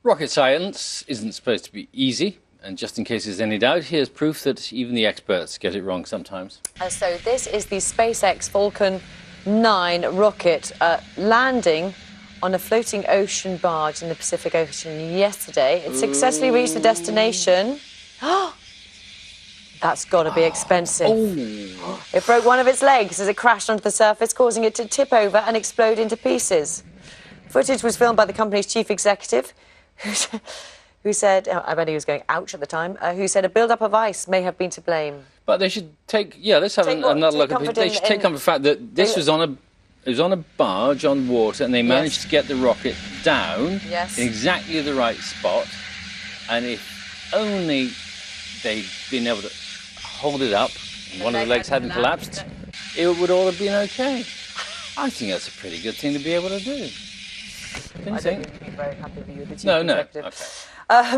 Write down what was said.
Rocket science isn't supposed to be easy, and just in case there's any doubt, here's proof that even the experts get it wrong sometimes. So this is the SpaceX Falcon 9 rocket landing on a floating ocean barge in the Pacific Ocean yesterday. It successfully reached the destination. That's got to be expensive. Oh. It broke one of its legs as it crashed onto the surface, causing it to tip over and explode into pieces. Footage was filmed by the company's chief executive, who said, I bet he was going ouch at the time, who said a build-up of ice may have been to blame. But they should take, let's have another look at it. They should take comfort from the fact that this was on a barge on water, and they managed to get the rocket down in exactly the right spot. And if only they'd been able to hold it up, and one of the legs hadn't collapsed, it would all have been okay. I think that's a pretty good thing to be able to do. Don't you think? I don't think you'd be very happy with you, the chief No, executive. Okay.